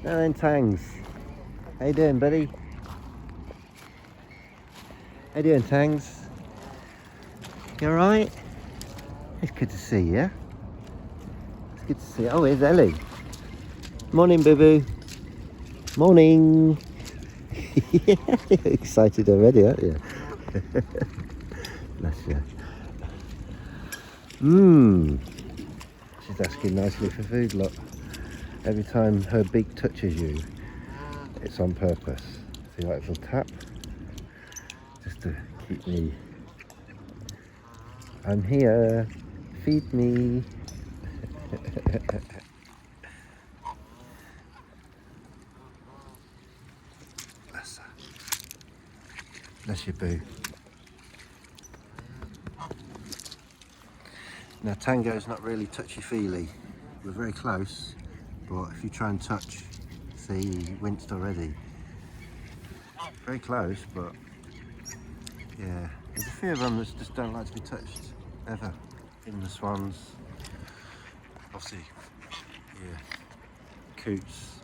Now then, Tangs. How you doing, buddy? How you doing, Tangs? You alright? It's good to see you. It's good to see you. Oh, here's Ellie. Morning, boo-boo. Morning. Excited already, aren't you? Bless you. She's asking nicely for food, look. Every time her beak touches you, it's on purpose. See that little tap? Just to keep me. I'm here. Feed me. Bless her. Bless you, boo. Now Tango's not really touchy-feely. We're very close, but if you try and touch, see, he winced already. Very close, but yeah, there's a few of them that just don't like to be touched, ever. Even the swans, obviously, yeah, coots,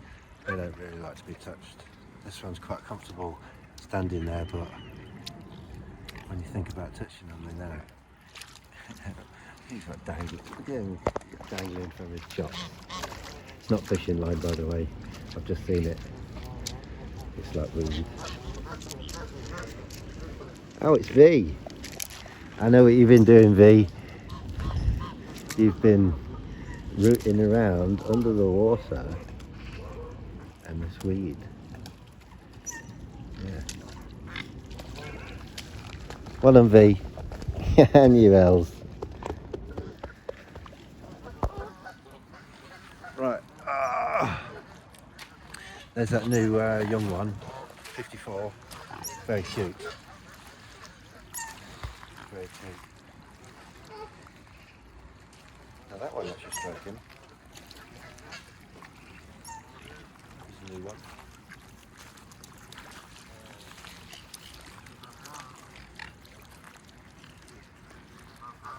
they don't really like to be touched. This one's quite comfortable standing there, but when you think about touching them, they know. He's got dangling, dangling from his chop. It's not fishing line, by the way. I've just seen it. It's like weed. Oh, it's V. I know what you've been doing, V. You've been rooting around under the water and this weed. Yeah. Well done, V. And you, Els. Right. There's that new young one, 54. Very cute. Very cute. Now that one actually stroking. There's a new one.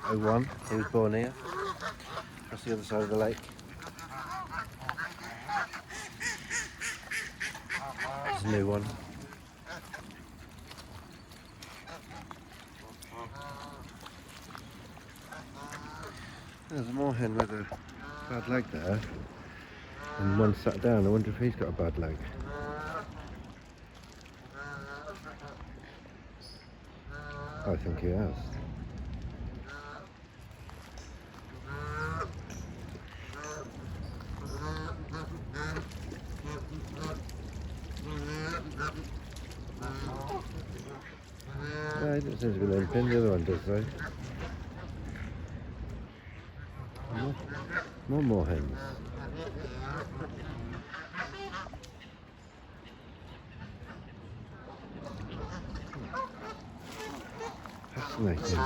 Oh, 01, he was born here. Across the other side of the lake. There's a new one. There's a moorhen with a bad leg there, and one sat down. I wonder if he's got a bad leg. I think he has. No, he doesn't seem to be limping. The other one does though. More moorhens. Fascinating.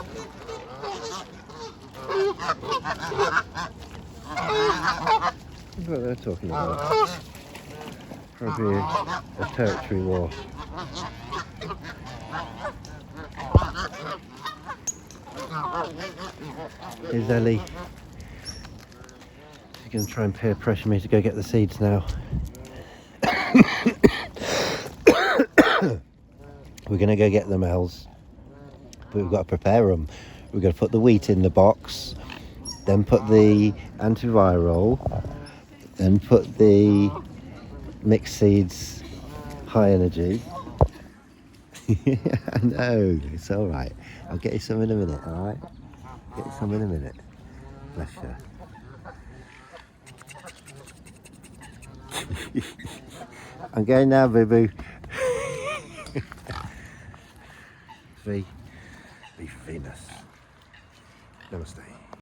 What's what they're talking about? Probably a territory war. Here's Ellie. She's going to try and peer pressure me to go get the seeds now. We're going to go get them, Els. But we've got to prepare them. We've got to put the wheat in the box, then put the antiviral, then put the mixed seeds high energy. I know, it's all right. I'll get you some in a minute, all right? Get you some in a minute. Bless you. I'm going now, boo-boo. V for Venus. Namaste.